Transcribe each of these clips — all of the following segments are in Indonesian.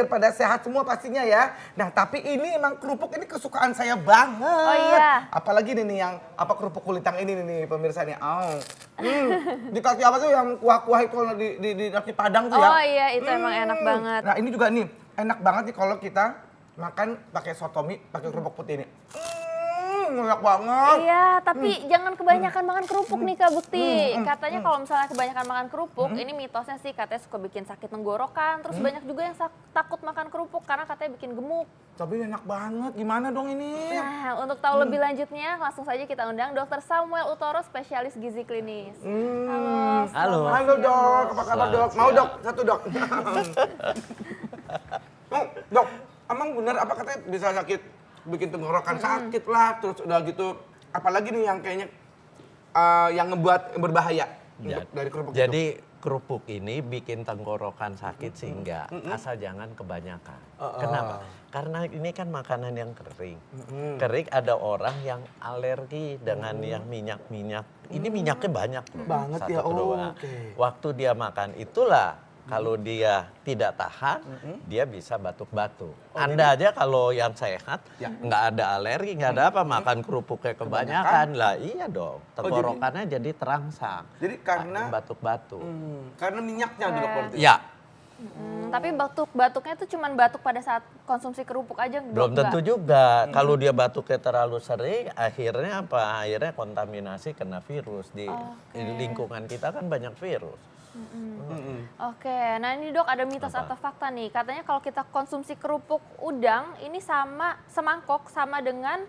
biar pada sehat semua pastinya ya. Nah tapi ini emang kerupuk ini kesukaan saya banget. Oh iya. Apalagi nih yang apa kerupuk kulit yang ini nih pemirsa nih. Dikasih apa tuh yang kuah-kuah itu kalau di nasi padang tuh ya. Oh iya itu emang enak banget. Nah ini juga nih enak banget nih kalau kita makan pakai sotomi, pakai kerupuk putih ini. Enak banget. Iya, tapi jangan kebanyakan makan kerupuk nih Kak Bukti. Katanya kalau misalnya kebanyakan makan kerupuk, ini mitosnya sih katanya suka bikin sakit tenggorokan. Terus banyak juga yang takut makan kerupuk karena katanya bikin gemuk. Tapi enak banget, gimana dong ini? Nah, untuk tahu lebih lanjutnya, langsung saja kita undang Dr. Samuel Utoro, spesialis gizi klinis. Halo. Halo. Halo dok, apa kabar dok? Mau dok? Satu dok. Dok, emang benar apa katanya bisa sakit? Bikin tenggorokan sakit lah, terus udah gitu. Apalagi nih yang kayaknya yang ngebuat berbahaya dari kerupuk Jadi kerupuk ini bikin tenggorokan sakit sih enggak, asal jangan kebanyakan. Kenapa? Karena ini kan makanan yang kering. Kering ada orang yang alergi dengan yang minyak-minyak. Ini minyaknya banyak loh. Banget ya, Kedua. Waktu dia makan itulah kalau dia tidak tahan, dia bisa batuk-batuk. Anda aja kalau yang sehat, nggak ada alergi, nggak ada apa, makan kerupuknya kebanyakan. Lah iya dong, tenggorokannya jadi terangsang. Jadi karena batuk-batuk. karena minyaknya dok berarti. Ya, Tapi batuknya itu cuma batuk pada saat konsumsi kerupuk aja, Dok? belum tentu juga. Kalau dia batuknya terlalu sering, akhirnya apa? Akhirnya kontaminasi kena virus. Di lingkungan kita kan banyak virus. Oke, nah ini Dok ada mitos atau fakta nih. Katanya kalau kita konsumsi kerupuk udang ini semangkok sama dengan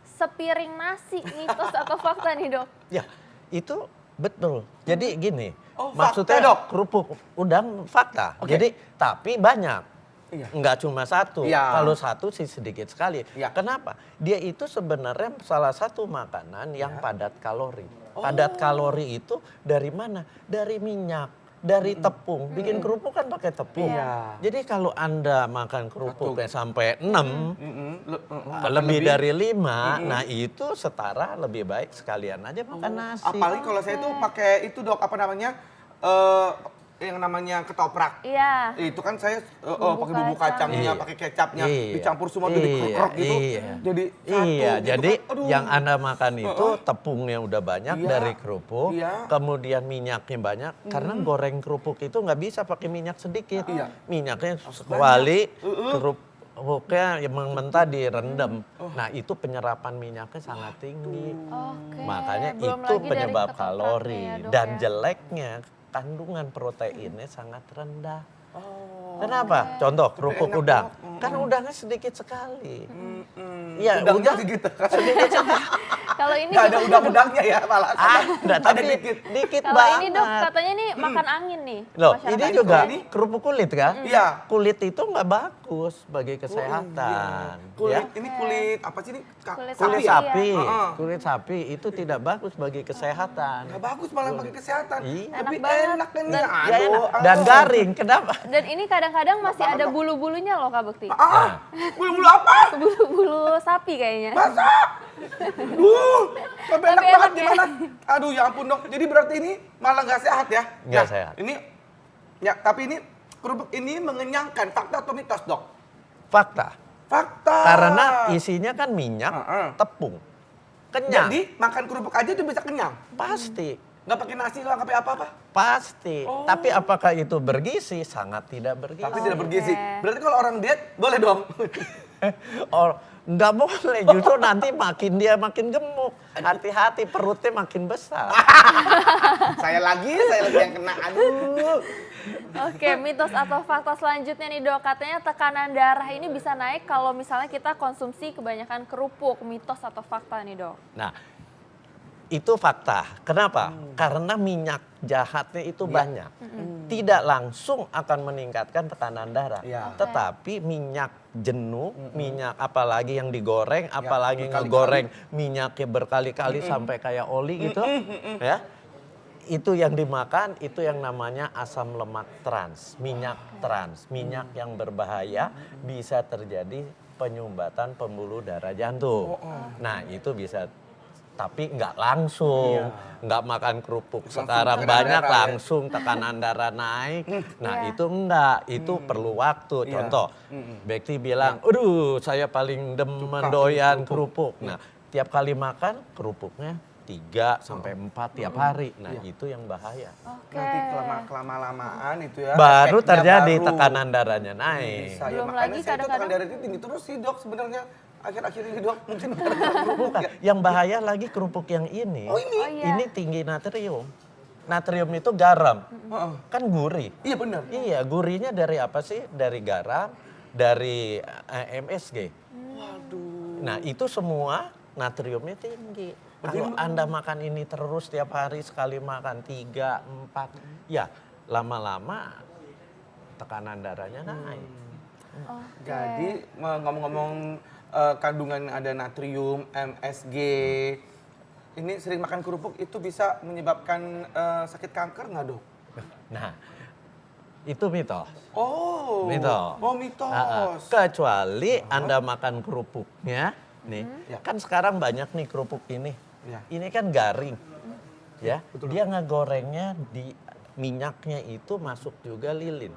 sepiring nasi. Mitos atau fakta nih Dok? Ya, itu betul. Jadi gini, fakta, maksudnya Dok? kerupuk udang fakta. Jadi tapi banyak. Iya. Enggak cuma satu. Iya. Kalau satu sih sedikit sekali. Iya. Kenapa? Dia itu sebenarnya salah satu makanan yang padat kalori. Padat kalori itu dari mana? Dari minyak, dari tepung. Bikin kerupuk kan pakai tepung. Iya. Jadi kalau Anda makan kerupuknya sampai 6, lebih lebih. dari 5, nah itu setara lebih baik sekalian aja makan nasi. Apalagi kalau saya tuh pakai itu dok, apa namanya? Yang namanya ketoprak. Iya. Itu kan saya Bumbu pakai bumbu kacang. kacangnya, Iya. pakai kecapnya, Iya. dicampur semua jadi krok gitu. Iya. Jadi satu Iya, gitu jadi kan. Aduh. yang Anda makan itu tepungnya udah banyak Iya. dari kerupuk, Iya. kemudian minyaknya banyak, karena goreng kerupuk itu nggak bisa pakai minyak sedikit. Iya. Minyaknya sekali, kerupuknya yang mentah direndam. Nah itu penyerapan minyaknya sangat tinggi. Oke. Makanya Belum itu lagi dari penyebab ketopraknya kalori. ya, Dok, Dan ya. jeleknya kandungan proteinnya sangat rendah. Kenapa? Contoh kerupuk enak, udang. Dok. Kan udangnya sedikit sekali. Iya, Udangnya udang segitu. Kalau ini Nggak ada udang-udangnya ya malah. enggak, Ada tapi dikit. dikit kalau banget. ini Dok katanya ini makan angin nih. Loh, masyarakat. ini juga Ini? kerupuk kulit kan? Iya. Kulit itu nggak bagus bagi kesehatan. Kulit, ya. ini kulit apa sih ini? Kulit Kulit Sapi ya? sapi, Heeh. kulit sapi itu tidak bagus bagi kesehatan. Nggak bagus malah bagi kesehatan. Iya. Tapi Enak banget. enak kan Dan- ya. Ya enak. Dan garing, kenapa? Dan ini kadang-kadang masih ada bulu-bulunya loh Kak Bekti. Bulu-bulu apa? Bulu-bulu sapi kayaknya. Masa? Tapi enak Tapi banget enak ya. gimana? Aduh ya ampun dok, jadi berarti ini malah nggak sehat ya? Nggak Nah, sehat. Ini, ya tapi ini kerupuk ini mengenyangkan, fakta atau mitos dok? Fakta. Fakta. Karena isinya kan minyak, Heeh. tepung. Kenyang. Jadi makan kerupuk aja tuh bisa kenyang? Pasti. Nggak pakai nasi, nggak pakai apa-apa? Pasti. Tapi apakah itu bergizi? Sangat tidak bergizi. Tapi tidak bergizi. Oke. Berarti kalau orang diet, boleh dong? Oh, nggak boleh. Justru nanti makin dia makin gemuk. Hati-hati, perutnya makin besar. saya lagi yang kena. Aduh. Oke, mitos atau fakta selanjutnya nih Dok. Katanya tekanan darah ini bisa naik kalau misalnya kita konsumsi kebanyakan kerupuk. Mitos atau fakta nih Dok? Nah, itu fakta. Kenapa? Karena minyak jahatnya itu banyak. Tidak langsung akan meningkatkan tekanan darah. Iya. Tetapi minyak jenuh, minyak apalagi yang digoreng, apalagi berkali-kali. ngegoreng minyaknya berkali-kali sampai kayak oli gitu. Ya. Itu yang dimakan, itu yang namanya asam lemak trans, minyak trans, minyak yang berbahaya, bisa terjadi penyumbatan pembuluh darah jantung. Nah itu bisa tapi nggak langsung, nggak makan kerupuk Langsung sekarang tekanan banyak darah ya. langsung tekanan darah naik. Nah Iya. itu enggak, itu perlu waktu. Iya. Contoh, Bekti bilang, aduh saya paling demen doyan kerupuk. Nah tiap kali makan kerupuknya 3 sampai 4 tiap hari. Nah itu yang bahaya. Oke. Nanti kelamaan itu ya. Baru efeknya terjadi baru tekanan darahnya naik. bisa. Ya, Belum makanya lagi saya itu tekanan kadang-kadang- darah itu tinggi terus sih dok sebenarnya. Akhir-akhir ini dok mungkin karena kerupuk Bukan, ya. yang bahaya lagi kerupuk yang ini. Oh ini? Oh iya. Ini tinggi natrium. Natrium itu garam, Heeh. kan gurih. Iya benar. Iya, gurihnya dari apa sih? Dari garam, dari MSG. Waduh. Nah itu semua natriumnya tinggi. Kalau Anda makan ini terus tiap hari sekali makan 3, 4, ya lama-lama tekanan darahnya naik. Oke. Jadi ngomong-ngomong kandungan ada natrium, MSG, ini sering makan kerupuk itu bisa menyebabkan sakit kanker nggak dok? Nah itu mitos. Oh, Mitos. Oh mitos. Kecuali Anda makan kerupuknya, nih, Ya. kan sekarang banyak nih kerupuk ini. Ya. Ini kan garing, ya. Dia ngegorengnya di minyaknya itu masuk juga lilin.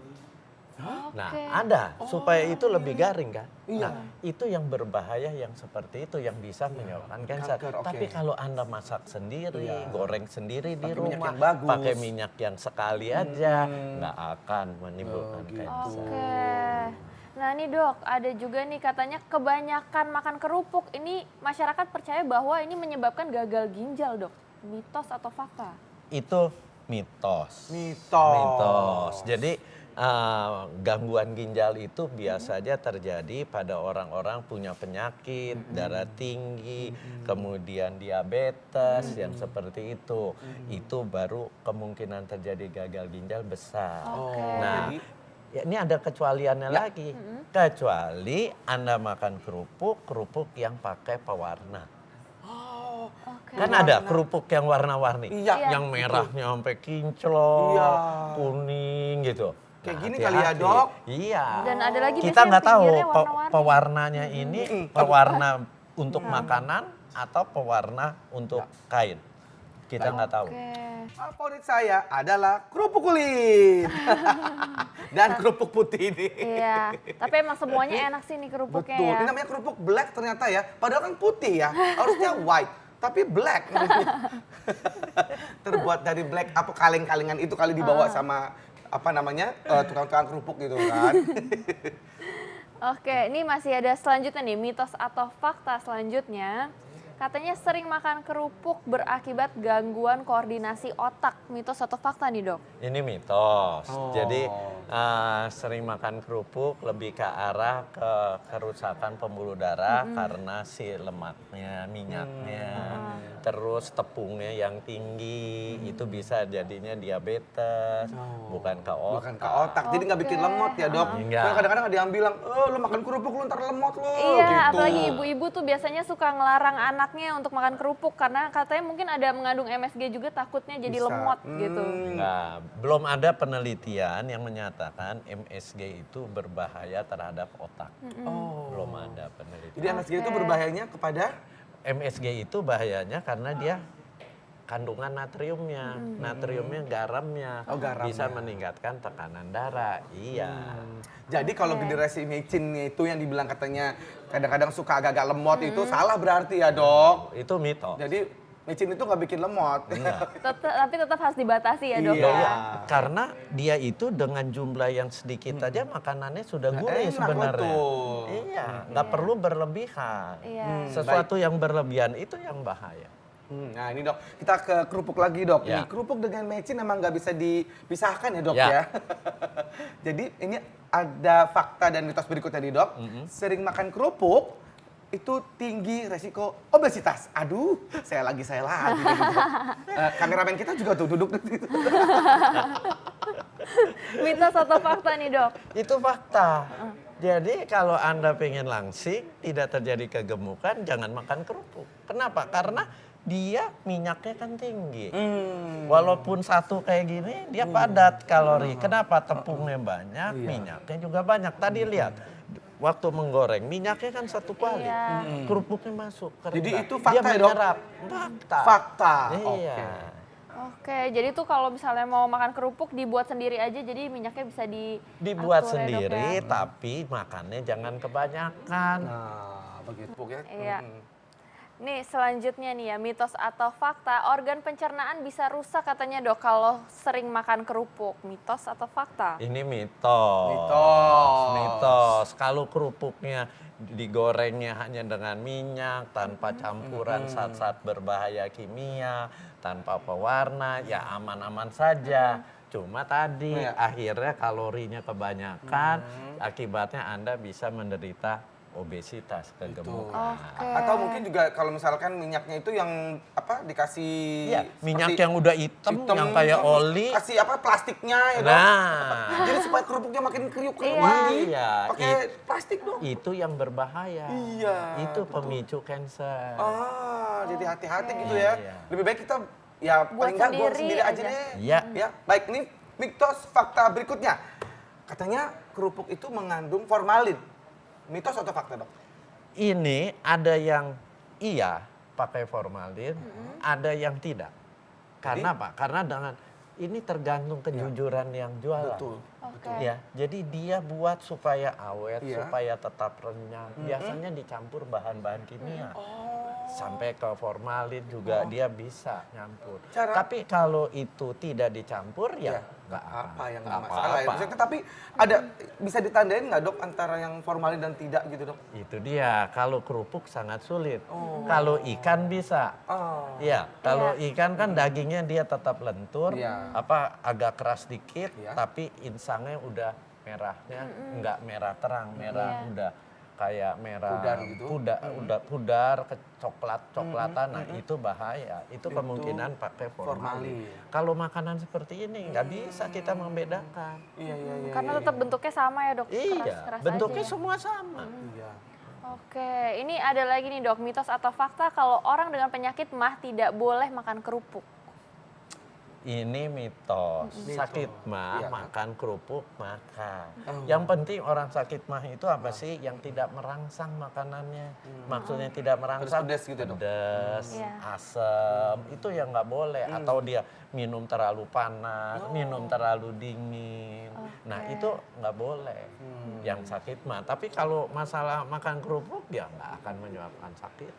Nah, Oke. ada supaya itu lebih garing kan. Iya. Nah, itu yang berbahaya yang seperti itu yang bisa menyebabkan kanker. Kanker, oke. Tapi kalau Anda masak sendiri, goreng sendiri di Pakai minyak rumah, yang bagus. pakai minyak yang sekali aja, nggak akan menimbulkan gitu. kanker. Oke. Nah nih dok, ada juga nih katanya kebanyakan makan kerupuk. Ini masyarakat percaya bahwa ini menyebabkan gagal ginjal dok. Mitos atau fakta? Itu mitos. Mitos. Jadi gangguan ginjal itu biasanya terjadi pada orang-orang punya penyakit, darah tinggi, kemudian diabetes yang seperti itu. Itu baru kemungkinan terjadi gagal ginjal besar. Oke. Nah, Jadi ya ini ada kecualiannya lagi. Kecuali Anda makan kerupuk yang pakai pewarna. Oke. Kan ada kerupuk yang warna-warni. Iya. Yang merahnya sampai kinclong, Iya. kuning gitu. Kayak Nah, gini kali ya, hati-hati. Dok. Iya. Dan ada lagi Kita biasanya nggak tahu pinggirnya warna-warni. pewarnanya ini pewarna untuk makanan atau pewarna untuk kain. Kita nggak tahu. Oke. favorit saya adalah kerupuk kulit dan kerupuk putih ini. Iya, tapi emang semuanya enak sih nih kerupuknya Betul, ya. ini namanya kerupuk black ternyata ya. Padahal kan putih ya, harusnya white. Tapi black. Terbuat dari black, apa kaleng-kalengan itu kali dibawa sama apa namanya tukang-tukang kerupuk gitu kan. Oke, ini masih ada selanjutnya nih, mitos atau fakta selanjutnya. Katanya sering makan kerupuk berakibat gangguan koordinasi otak. Mitos atau fakta nih dok? Ini mitos. Oh. Jadi sering makan kerupuk lebih ke arah kerusakan pembuluh darah karena si lemaknya, minyaknya, terus tepungnya yang tinggi itu bisa jadinya diabetes, bukan ke otak. Bukan ke otak, jadi nggak bikin lemot ya dok. Enggak. Soalnya kadang-kadang ada yang bilang, lo makan kerupuk lu ntar lemot lo. Iya, gitu. apalagi ibu-ibu tuh biasanya suka ngelarang anaknya untuk makan kerupuk karena katanya mungkin ada mengandung MSG juga takutnya jadi Bisa. lemot gitu. Nah, belum ada penelitian yang menyatakan MSG itu berbahaya terhadap otak. Belum ada penelitian. Jadi MSG itu berbahayanya kepada MSG itu bahayanya karena dia kandungan natriumnya, natriumnya garamnya, Oh, garamnya. bisa meningkatkan tekanan darah. Iya. Jadi kalau generasi mecin itu yang dibilang katanya kadang-kadang suka agak-agak lemot itu salah berarti ya dok. Itu mitos. Jadi mecin itu nggak bikin lemot. Tapi tetap harus dibatasi ya dok Iya. ya. Karena dia itu dengan jumlah yang sedikit aja makanannya sudah gurih enak, sebenarnya. betul. Iya, nggak perlu berlebihan. Iya. Sesuatu yang berlebihan itu yang bahaya. Nah ini dok, kita ke kerupuk lagi dok. Ya. Nih, kerupuk dengan mecin emang nggak bisa dipisahkan ya dok Ya. ya. Jadi ini ada fakta dan mitos berikutnya nih dok. Sering makan kerupuk itu tinggi resiko obesitas. Aduh, saya lagi. Kameramen kita juga tuh duduk di situ. Mitos atau fakta nih dok? Itu fakta. Jadi kalau Anda pengen langsing, tidak terjadi kegemukan, jangan makan kerupuk. Kenapa? Karena dia minyaknya kan tinggi. Walaupun satu kayak gini, dia padat kalori. Kenapa? Tepungnya banyak, minyaknya juga banyak. Tadi lihat, waktu menggoreng minyaknya kan satu kali, Iya. kerupuknya masuk. ke Jadi rendang. itu fakta dia ya, Dok? menyerap. Fakta. Fakta. Iya. Oke, jadi tuh kalau misalnya mau makan kerupuk dibuat sendiri aja, jadi minyaknya bisa Dibuat diatur ya, Dok, sendiri, ya. tapi makannya jangan kebanyakan. Nah, begitu ya. Iya. Nih selanjutnya nih ya, mitos atau fakta, organ pencernaan bisa rusak katanya Dok kalau sering makan kerupuk. Mitos atau fakta? Ini mitos. Mitos. Kalau kerupuknya digorengnya hanya dengan minyak, tanpa campuran zat-zat berbahaya kimia, tanpa pewarna, ya aman-aman saja. Cuma tadi Iya. akhirnya kalorinya kebanyakan, akibatnya Anda bisa menderita obesitas, kegemukan. Oke. Atau mungkin juga kalau misalkan minyaknya itu yang dikasih Iya, minyak seperti yang udah hitam, yang kayak oli. kasih plastiknya ya dong. Nah, Jadi supaya kerupuknya makin kriuk-kriuk Iya. lagi. Iya, Pakai plastik dong. itu yang berbahaya. Iya, Itu pemicu kanker. Jadi hati-hati gitu ya. Iya. Lebih baik kita ya paling nggak buat sendiri sendiri aja aja. deh. Iya. Ya, baik nih mitos fakta berikutnya. Katanya kerupuk itu mengandung formalin. Mitos atau fakta, Dok? Ini ada yang iya pakai formalin, ada yang tidak. Karena apa? Karena dengan ini tergantung kejujuran yang jualan. Betul. Oke. Ya, jadi dia buat supaya awet, Iya. supaya tetap renyah. Biasanya dicampur bahan-bahan kimia. Sampai ke formalin juga dia bisa nyampur. Tapi kalau itu tidak dicampur ya nggak apa yang nggak nggak masalah ya. apa-apa. Maksudnya, tapi ada bisa ditandain nggak, Dok, antara yang formalin dan tidak gitu, Dok? Itu dia, kalau kerupuk sangat sulit. Kalau ikan bisa. Oh. Iya, kalau ikan kan dagingnya dia tetap lentur, Iya. agak keras dikit, Iya. tapi insangnya udah merahnya nggak merah terang, merah udah kayak merah Pudar gitu? udah pudar ke coklat-coklatan. Nah, itu bahaya. Itu kemungkinan pakai formalin. formalin. Kalau makanan seperti ini nggak bisa kita membedakan. Iya, iya, iya. Karena tetap bentuknya sama ya Dok? Iya, Keras-keras bentuknya aja ya? semua sama. Iya. Oke, ini ada lagi nih Dok, mitos atau fakta kalau orang dengan penyakit mah tidak boleh makan kerupuk. Ini mitos. Sakit mah Iya. makan kerupuk makan. Yang penting orang sakit mah itu apa sih? Yang tidak merangsang makanannya. Maksudnya tidak merangsang. Pedas gitu, Dok? Pedas, Iya. asam. Itu yang nggak boleh. Atau dia minum terlalu panas, minum terlalu dingin. Nah itu nggak boleh. Yang sakit mah. Tapi kalau masalah makan kerupuk ya nggak akan menyebabkan sakit.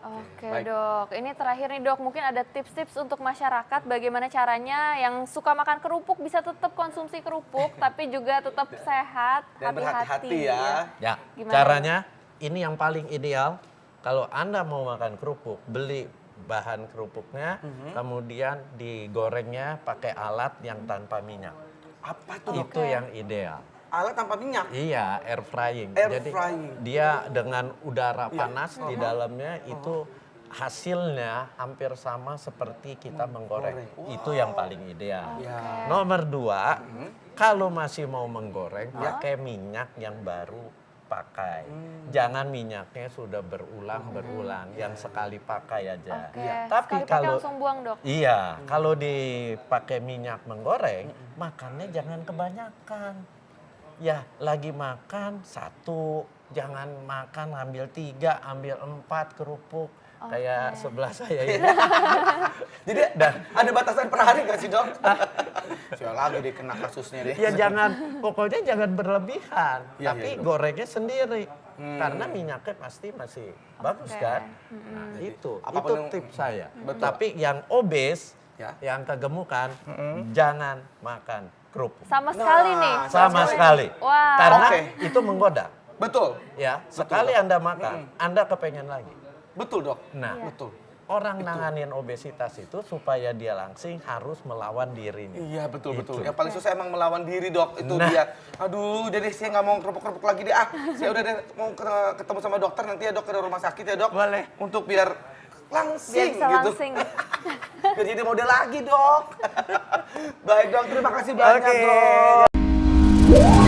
Oke baik. Dok, ini terakhir nih Dok, mungkin ada tips-tips untuk masyarakat bagaimana caranya yang suka makan kerupuk bisa tetap konsumsi kerupuk tapi juga tetap sehat, Dan berhati-hati ya. Ya, Gimana? caranya ini yang paling ideal. Kalau Anda mau makan kerupuk, beli bahan kerupuknya, kemudian digorengnya pakai alat yang tanpa minyak. Apa tuh, Dok? Itu yang ideal. Alat tanpa minyak? Iya, air frying. Air Jadi frying. dia dengan udara panas di dalamnya itu hasilnya hampir sama seperti kita menggoreng. Itu yang paling ideal. Ya. Nomor 2, kalau masih mau menggoreng, pakai minyak yang baru pakai. Jangan minyaknya sudah berulang, yang sekali pakai aja. Oke, Tapi sekali pakai kalau langsung buang Dok. iya, kalau dipakai minyak menggoreng, makannya jangan kebanyakan. Ya, lagi makan 1, jangan makan ambil 3, ambil 4 kerupuk. Kayak sebelah saya ini. Jadi ada batasan per hari nggak sih, Dok? Saya lagi deh kena kasusnya deh. Ya pokoknya jangan berlebihan. Iya, Tapi iya. gorengnya sendiri. Karena minyaknya pasti masih bagus kan. Nah, itu Apapun yang- tips saya. Betul. Tapi yang obes, Ya. yang kegemukan, jangan makan kerupuk. Sama sekali nih. Sama sekali. Wah. Karena Oke. itu menggoda. Betul. Ya, sekali Anda makan, Anda kepengen lagi. Betul, Dok. Nah, Betul. orang nanganin obesitas itu supaya dia langsing harus melawan dirinya. Iya, betul, betul. Itu. Yang paling susah emang melawan diri, Dok. Itu Nah. dia. Aduh, jadi saya nggak mau kerupuk-kerupuk lagi deh. Saya udah deh mau ketemu sama dokter nanti ya, Dok, ke rumah sakit ya, Dok. Boleh. Untuk biar Biar langsing bisa gitu. langsing. Biar jadi model lagi, Dok. Baik, Dok. Terima kasih banyak, Oke. Dok.